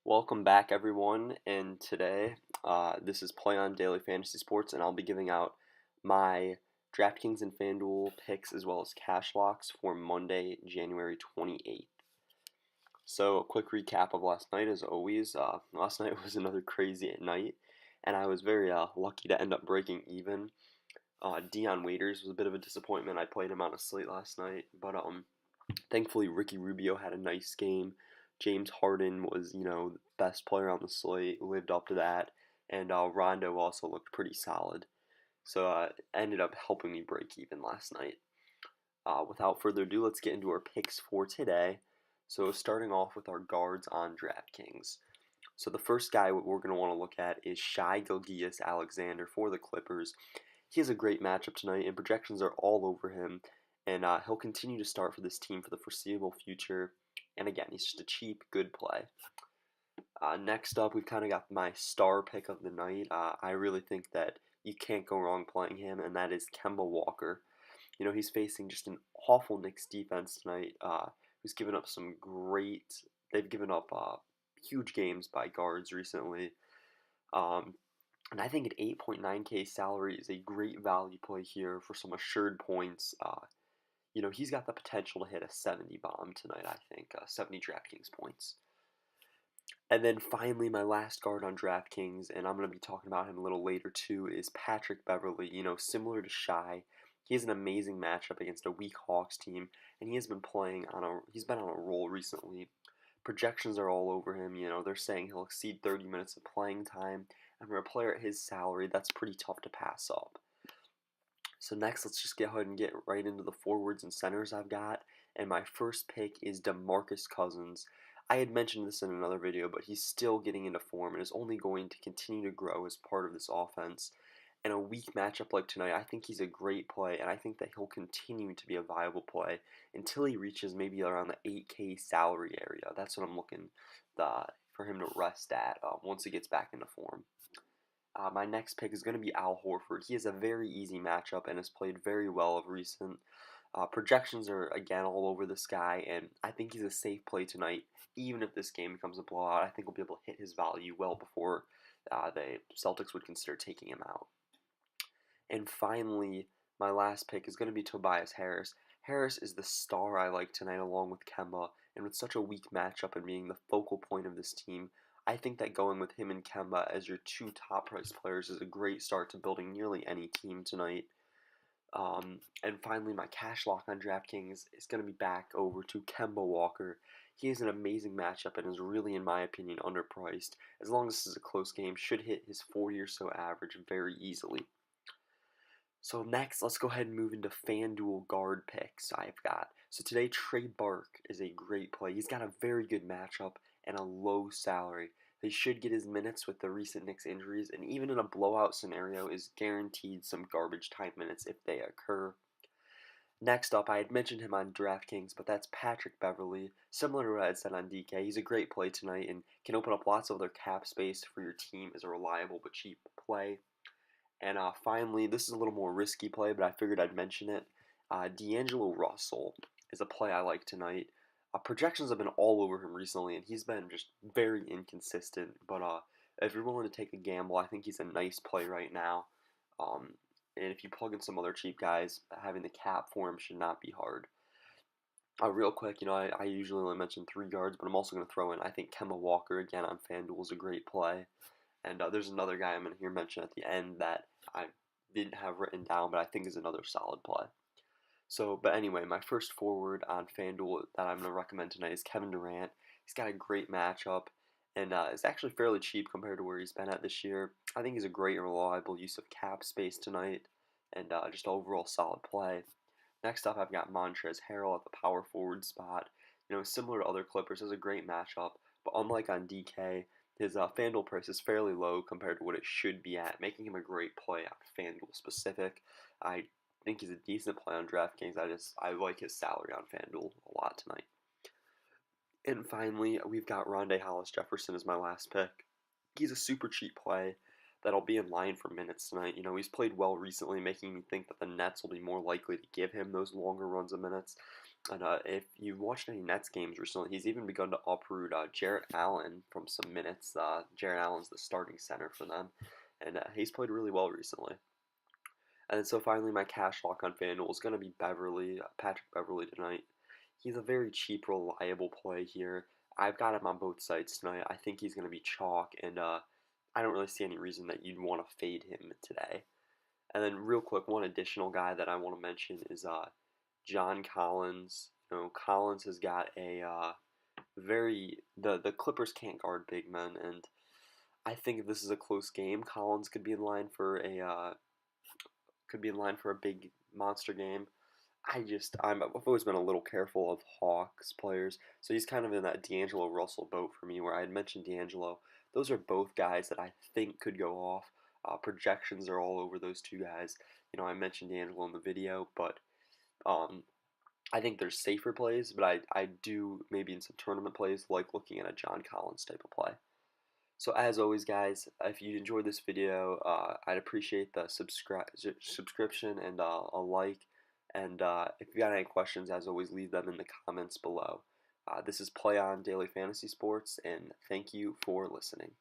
Welcome back, everyone. And today, this is Play on Daily Fantasy Sports, and I'll be giving out my Draftkings and Fanduel picks as well as cash locks for Monday, January 28th. So, a quick recap of last night, as always. Last night was another crazy night, and I was very lucky to end up breaking even. Dion Waiters was a bit of a disappointment. I played him on a slate last night, but thankfully, Ricky Rubio had a nice game. James Harden was, the best player on the slate, lived up to that, and Rondo also looked pretty solid. So ended up helping me break even last night. Without further ado, let's get into our picks for today. So starting off with our guards on DraftKings. So the first guy we're going to want to look at is Shai Gilgeous-Alexander for the Clippers. He has a great matchup tonight, and projections are all over him. And he'll continue to start for this team for the foreseeable future. And again, he's just a cheap, good play. Next up, we've kind of got my star pick of the night. I really think that you can't go wrong playing him, and that is Kemba Walker. He's facing just an awful Knicks defense tonight. Who's given up some great. They've given up huge games by guards recently. And I think an 8.9K salary is a great value play here for some assured points. He's got the potential to hit a 70 bomb tonight, I think. 70 DraftKings points. And then finally, my last guard on DraftKings, and I'm going to be talking about him a little later too, is Patrick Beverley. Similar to Shai, he has an amazing matchup against a weak Hawks team, and he's been on a roll recently. Projections are all over him. They're saying he'll exceed 30 minutes of playing time, and for a player at his salary, that's pretty tough to pass up. So next, let's just get ahead and get right into the forwards and centers I've got. And my first pick is DeMarcus Cousins. I had mentioned this in another video, but he's still getting into form and is only going to continue to grow as part of this offense. In a weak matchup like tonight, I think he's a great play, and I think that he'll continue to be a viable play until he reaches maybe around the 8K salary area. That's what I'm looking for him to rest at once he gets back into form. My next pick is going to be Al Horford. He has a very easy matchup and has played very well of recent. Projections are, again, all over this guy, and I think he's a safe play tonight. Even if this game becomes a blowout, I think we'll be able to hit his value well before the Celtics would consider taking him out. And finally, my last pick is going to be Tobias Harris. Harris is the star I like tonight along with Kemba, and with such a weak matchup and being the focal point of this team, I think that going with him and Kemba as your two top-priced players is a great start to building nearly any team tonight. And finally, my cash lock on DraftKings is going to be back over to Kemba Walker. He has an amazing matchup and is really, in my opinion, underpriced. As long as this is a close game, should hit his 40 or so average very easily. So next, let's go ahead and move into FanDuel guard picks I've got. So today, Trey Burke is a great play. He's got a very good matchup and a low salary. They should get his minutes with the recent Knicks injuries, and even in a blowout scenario is guaranteed some garbage time minutes if they occur. Next up, I had mentioned him on DraftKings, but that's Patrick Beverley. Similar to what I had said on DK, he's a great play tonight and can open up lots of other cap space for your team as a reliable but cheap play. And finally, this is a little more risky play, but I figured I'd mention it. D'Angelo Russell is a play I like tonight. Projections have been all over him recently, and he's been just very inconsistent. But if you're willing to take a gamble, I think he's a nice play right now. And if you plug in some other cheap guys, having the cap for him should not be hard. Real quick, I usually only mention 3 guards, but I'm also going to throw in, I think Kemba Walker again on FanDuel is a great play. And there's another guy I'm going to hear mention at the end that I didn't have written down, but I think is another solid play. But anyway, my first forward on FanDuel that I'm going to recommend tonight is Kevin Durant. He's got a great matchup and is actually fairly cheap compared to where he's been at this year. I think he's a great and reliable use of cap space tonight and just overall solid play. Next up, I've got Montrezl Harrell at the power forward spot. Similar to other Clippers, has a great matchup, but unlike on DK, his FanDuel price is fairly low compared to what it should be at, making him a great play on FanDuel specific. I think he's a decent play on DraftKings. I like his salary on FanDuel a lot tonight. And finally, we've got Rondé Hollis-Jefferson as my last pick. He's a super cheap play that'll be in line for minutes tonight. He's played well recently, making me think that the Nets will be more likely to give him those longer runs of minutes. And if you've watched any Nets games recently, he's even begun to uproot Jarrett Allen from some minutes. Jarrett Allen's the starting center for them, and he's played really well recently. And then so finally, my cash lock on FanDuel is going to be Patrick Beverly tonight. He's a very cheap, reliable play here. I've got him on both sides tonight. I think he's going to be chalk, and I don't really see any reason that you'd want to fade him today. And then real quick, one additional guy that I want to mention is John Collins. Collins has got a the Clippers can't guard big men, and I think if this is a close game, Collins could be in line for a big monster game. I've always been a little careful of Hawks players, so he's kind of in that D'Angelo Russell boat for me, where I had mentioned D'Angelo. Those are both guys that I think could go off. Projections are all over those two guys. I mentioned D'Angelo in the video, but um, I think there's safer plays, but I do maybe in some tournament plays like looking at a John Collins type of play. So as always, guys, if you enjoyed this video, I'd appreciate the subscription and a like. And if you got any questions, as always, leave them in the comments below. This is Play On Daily Fantasy Sports, and thank you for listening.